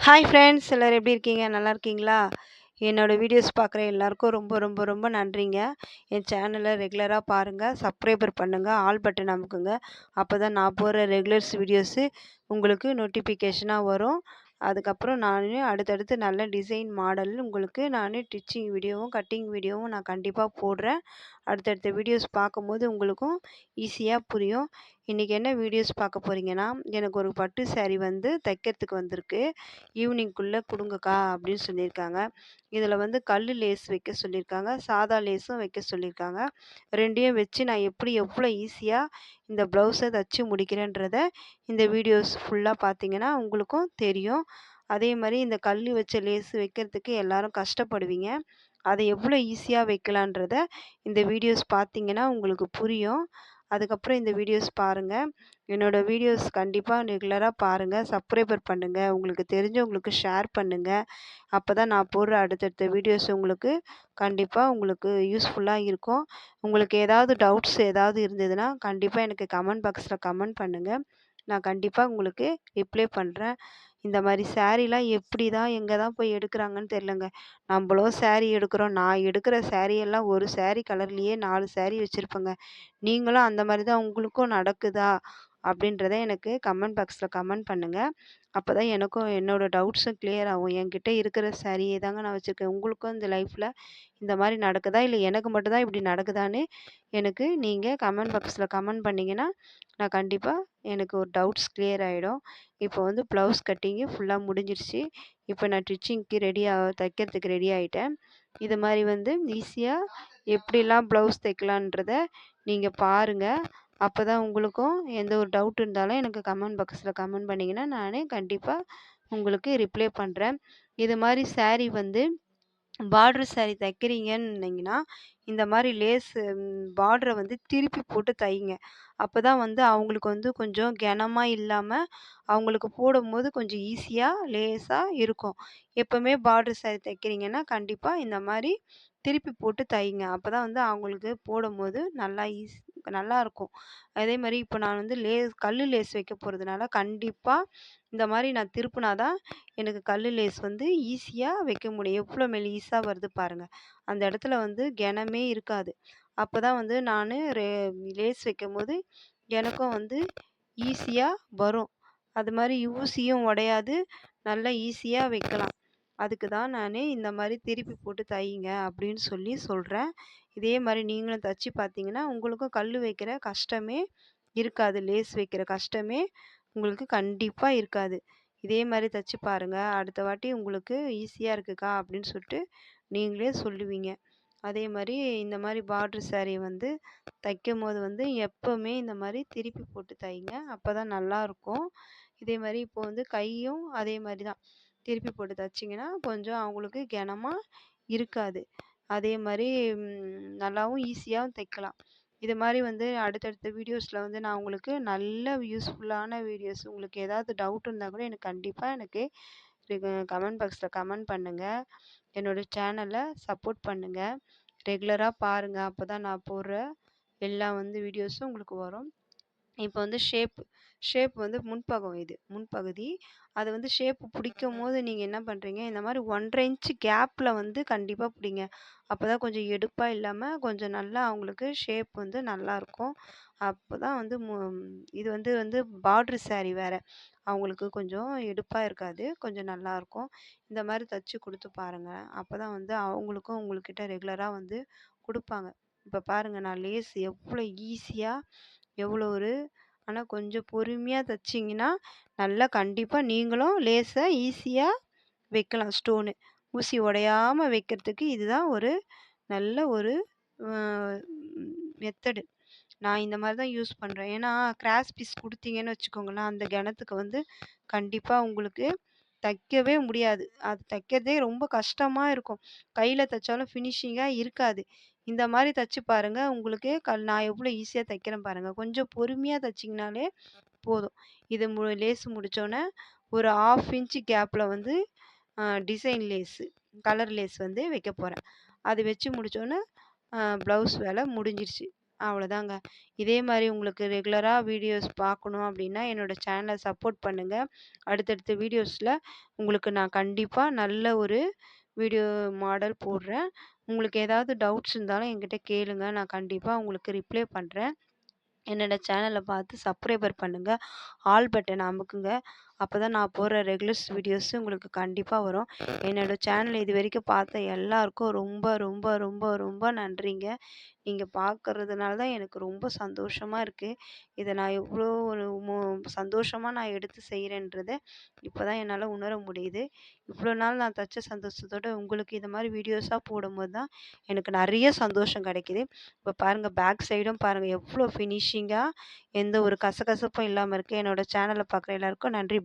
Hi friends, எல்லோரும் எப்படி இருக்கீங்க? நல்லா இருக்கீங்களா? என்னோடய வீடியோஸ் பார்க்குற எல்லாருக்கும் ரொம்ப ரொம்ப ரொம்ப நன்றிங்க. என் சேனலை ரெகுலராக பாருங்கள், சப்ஸ்கிரைபர் பண்ணுங்கள், ஆல் பட்டன் அமுக்குங்க. அப்போ தான் நான் போடுற ரெகுலர்ஸ் வீடியோஸு உங்களுக்கு நோட்டிஃபிகேஷனாக வரும். அதுக்கப்புறம் நான் அடுத்தடுத்து நல்ல டிசைன் மாடல் உங்களுக்கு நான் ஸ்டிச்சிங் வீடியோவும் கட்டிங் வீடியோவும் நான் கண்டிப்பாக போடுறேன். அடுத்தடுத்த வீடியோஸ் பார்க்கும்போது உங்களுக்கும் ஈஸியாக புரியும். இன்றைக்கி என்ன வீடியோஸ் பார்க்க போகிறீங்கன்னா, எனக்கு ஒரு பட்டு சாரீ வந்து தைக்கிறதுக்கு வந்திருக்கு. ஈவினிங்குள்ளே கொடுங்கக்கா அப்படின்னு சொல்லியிருக்காங்க. இதில் வந்து கல் லேஸ் வைக்க சொல்லியிருக்காங்க, சாதா லேஸும் வைக்க சொல்லியிருக்காங்க. 2யும் வச்சு நான் எப்படி எவ்வளோ ஈஸியாக இந்த ப்ளவுஸை தச்சு முடிக்கிறேன்றத இந்த வீடியோஸ் ஃபுல்லாக பார்த்தீங்கன்னா உங்களுக்கும் தெரியும். அதே மாதிரி இந்த கல் வச்ச லேஸ் வைக்கிறதுக்கு எல்லாரும் கஷ்டப்படுவீங்க. அதை எவ்வளோ ஈஸியாக வைக்கலான்றத இந்த வீடியோஸ் பார்த்தீங்கன்னா உங்களுக்கு புரியும். அதுக்கப்புறம் இந்த வீடியோஸ் பாருங்கள். என்னோடய வீடியோஸ் கண்டிப்பாக ரெகுலராக பாருங்கள், சப்ஸ்கிரைபர் பண்ணுங்கள், உங்களுக்கு தெரிஞ்சவங்களுக்கு ஷேர் பண்ணுங்கள். அப்போ தான் நான் போடுற அடுத்தடுத்த வீடியோஸ் உங்களுக்கு கண்டிப்பாக உங்களுக்கு யூஸ்ஃபுல்லாக இருக்கும். உங்களுக்கு ஏதாவது டவுட்ஸ் ஏதாவது இருந்ததுன்னா கண்டிப்பாக எனக்கு கமெண்ட் பாக்ஸில் கமெண்ட் பண்ணுங்கள். நான் கண்டிப்பாக உங்களுக்கு ரிப்ளை பண்ணுறேன். இந்த மாதிரி சாரீலாம் எப்படி தான் எங்கே தான் போய் எடுக்கிறாங்கன்னு தெரிலங்க. நம்மளோ சாரீ எடுக்கிறோம். நான் எடுக்கிற சாரீ எல்லாம் ஒரு சாரீ கலர்லேயே 4 சாரீ வச்சுருப்பேங்க. நீங்களும் அந்த மாதிரி தான் உங்களுக்கும் நடக்குதா? அப்படின்றத எனக்கு கமெண்ட் பாக்ஸில் கமெண்ட் பண்ணுங்கள். அப்போ தான் எனக்கும் என்னோடய டவுட்ஸும் கிளியர் ஆகும். என்கிட்ட இருக்கிற சாரியே தாங்க நான் வச்சுருக்கேன். உங்களுக்கும் இந்த லைஃப்பில் இந்த மாதிரி நடக்குதா? இல்லை எனக்கு மட்டும் தான் இப்படி நடக்குதான்னு எனக்கு நீங்கள் கமெண்ட் பாக்ஸில் கமெண்ட் பண்ணிங்கன்னா நான் கண்டிப்பாக எனக்கு ஒரு டவுட்ஸ் கிளியர் ஆகிடும். இப்போ வந்து ப்ளவுஸ் கட்டிங்கு ஃபுல்லாக முடிஞ்சிருச்சு. இப்போ நான் ஸ்டிச்சிங்க்கு தைக்கிறதுக்கு ரெடி ஆகிட்டேன். இது மாதிரி வந்து ஈஸியாக எப்படிலாம் ப்ளவுஸ் தைக்கலான்றத நீங்கள் பாருங்கள். அப்போ தான் உங்களுக்கும் எந்த ஒரு டவுட் இருந்தாலும் எனக்கு கமெண்ட் பாக்ஸில் கமெண்ட் பண்ணிங்கன்னா நானே கண்டிப்பாக உங்களுக்கு ரிப்ளை பண்ணுறேன். இது மாதிரி சாரீ வந்து பார்ட்ரு சாரீ தைக்கிறீங்கன்னீங்கன்னா, இந்த மாதிரி லேஸு பார்டரை வந்து திருப்பி போட்டு தைங்க. அப்போ தான் வந்து அவங்களுக்கு வந்து கொஞ்சம் கனமா இல்லாமல் அவங்களுக்கு போடும்போது கொஞ்சம் ஈஸியாக லேஸாக இருக்கும். எப்போவுமே பார்ட்ரு சாரீ தைக்கிறீங்கன்னா கண்டிப்பாக இந்த மாதிரி திருப்பி போட்டு தைங்க. அப்போ தான் வந்து அவங்களுக்கு போடும்போது நல்லாயிருக்கும். அதே மாதிரி இப்போ நான் வந்து கல் லேஸ் வைக்க போகிறதுனால கண்டிப்பாக இந்த மாதிரி நான் திருப்புனா தான் எனக்கு கல் லேஸ் வந்து ஈஸியாக வைக்க முடியும். எவ்வளோ மெலிசாக வருது பாருங்கள். அந்த இடத்துல வந்து கனமே இருக்காது. அப்போ தான் வந்து நான் லேஸ் வைக்கும்போது எனக்கும் வந்து ஈஸியாக வரும். அது மாதிரி ஊசியும் உடையாது, நல்லா ஈஸியாக வைக்கலாம். அதுக்கு தான் நான் இந்த மாதிரி திருப்பி போட்டு தையுங்க அப்படின்னு சொல்கிறேன். இதே மாதிரி நீங்களும் தைச்சி பார்த்தீங்கன்னா உங்களுக்கும் கல் வைக்கிற கஷ்டமே இருக்காது. லேஸ் வைக்கிற கஷ்டமே உங்களுக்கு கண்டிப்பாக இருக்காது. இதே மாதிரி தைச்சி பாருங்கள். அடுத்த வாட்டி உங்களுக்கு ஈஸியாக இருக்குக்கா அப்படின்னு சொல்லிட்டு நீங்களே சொல்லுவீங்க. அதே மாதிரி இந்த மாதிரி பார்ட்ரு சாரீ வந்து தைக்கும்போது வந்து எப்போவுமே இந்த மாதிரி திருப்பி போட்டு தைங்க. அப்போ தான் நல்லாயிருக்கும். இதே மாதிரி இப்போ வந்து கையும் அதே மாதிரி தான் திருப்பி போட்டு தைச்சிங்கன்னா கொஞ்சம் அவங்களுக்கு கனமா இருக்காது. அதே மாதிரி நல்லாவும் ஈஸியாகவும் தைக்கலாம். இது மாதிரி வந்து அடுத்தடுத்த வீடியோஸில் வந்து நான் உங்களுக்கு நல்ல யூஸ்ஃபுல்லான வீடியோஸ் உங்களுக்கு ஏதாவது டவுட் இருந்தால் கூட எனக்கு கண்டிப்பாக எனக்கு கமெண்ட் பாக்ஸில் கமெண்ட் பண்ணுங்கள். என்னோடய சேனலை சப்போர்ட் பண்ணுங்கள். ரெகுலராக பாருங்கள். அப்போ தான் நான் போடுற எல்லா வந்து வீடியோஸும் உங்களுக்கு வரும். இப்போ வந்து ஷேப் வந்து முன்பக்கம் இது முன்பகுதி. அது வந்து ஷேப்பு பிடிக்கும்போது நீங்கள் என்ன பண்ணுறீங்க, இந்த மாதிரி 1½ இன்ச்சு கேப்பில் வந்து கண்டிப்பாக பிடிங்க. அப்போ தான் கொஞ்சம் எடுப்பாக இல்லாமல் கொஞ்சம் நல்லா அவங்களுக்கு ஷேப் வந்து நல்லாயிருக்கும். அப்போ தான் வந்து இது வந்து பார்ட்ரு சாரீ வேறு. அவங்களுக்கு கொஞ்சம் எடுப்பாக இருக்காது. கொஞ்சம் நல்லாயிருக்கும். இந்த மாதிரி தைச்சி கொடுத்து பாருங்கள். அப்போ தான் வந்து அவங்களுக்கும் உங்கள்கிட்ட ரெகுலராக வந்து கொடுப்பாங்க. இப்போ பாருங்கள் நான் லேஸ் எவ்வளோ ஈஸியாக எவ்வளோ ஒரு ஆனால் கொஞ்சம் பொறுமையாக தைச்சிங்கன்னா நல்லா கண்டிப்பாக நீங்களும் லேஸை ஈஸியாக வைக்கலாம். ஸ்டோனு ஊசி உடையாமல் வைக்கிறதுக்கு இதுதான் ஒரு நல்ல ஒரு மெத்தடு. நான் இந்த மாதிரி தான் யூஸ் பண்ணுறேன். ஏன்னா கிராஸ் பீஸ் கொடுத்தீங்கன்னு வச்சுக்கோங்களேன், அந்த கணத்துக்கு வந்து கண்டிப்பாக உங்களுக்கு தைக்கவே முடியாது. அது தைக்கிறதே ரொம்ப கஷ்டமாக இருக்கும். கையில் தைச்சாலும் ஃபினிஷிங்காக இருக்காது. இந்த மாதிரி தைச்சி பாருங்கள். உங்களுக்கு நான் எவ்வளோ ஈஸியாக தைக்கிறேன் பாருங்கள். கொஞ்சம் பொறுமையாக தைச்சிங்கனாலே போதும். இது லேஸ் முடித்தோன்னே ஒரு 1/2 இன்ச்சு கேப்பில் வந்து டிசைன் லேஸு கலர் லேஸ் வந்து வைக்க போகிறேன். அது வச்சு முடித்தோன்னே ப்ளவுஸ் வேலை முடிஞ்சிருச்சு. அவ்வளோதாங்க. இதே மாரி உங்களுக்கு ரெகுலரா வீடியோஸ் பார்க்கணும் அப்டின்னா, என்னோட சேனல சப்போர்ட் பண்ணுங்க. அடுத்தடுத்த வீடியோஸ்ல உங்களுக்கு நான் கண்டிப்பா நல்ல ஒரு வீடியோ மாடல் போடுறேன். உங்களுக்கு ஏதாவது டவுட்ஸ் இருந்தாலும் என்கிட்ட கேளுங்க. நான் கண்டிப்பா உங்களுக்கு ரிப்ளை பண்றேன். என்னோட சேனல பார்த்து சப்ஸ்கிரைபர் பண்ணுங்க. ஆல் பட்டன் அமுக்குங்க. அப்பதான் நான் போடுற ரெகுலர்ஸ் வீடியோஸ் உங்களுக்கு கண்டிப்பா வரும். என்னோட சேனல் இதுவரைக்கும் பார்த்த எல்லாருக்கும் ரொம்ப, ரொம்ப, ரொம்ப, ரொம்ப நன்றிங்க. நீங்க பார்க்கறதுனால தான் எனக்கு ரொம்ப சந்தோஷமா இருக்கு. இத நான் எவ்ளோ ஒரு சந்தோஷமா நான் எடுத்து செய்றேன்றத இப்ப தான் என்னால உணர முடியுது. இவ்ளோ நாள் நான் தச்ச சந்தோஷத்தோட உங்களுக்கு இந்த மாரி வீடியோஸா போடும்போது தான் எனக்கு நெறைய சந்தோஷம் கிடைக்குது. இப்ப பாருங்க பேக் சைடும் பாருங்க எவ்ளோ ஃபினிஷிங்கா எந்த ஒரு கசகசப்பும் இல்லாம இருக்கு. என்னோட சேனல பார்க்குற எல்லாருக்கும் நன்றி.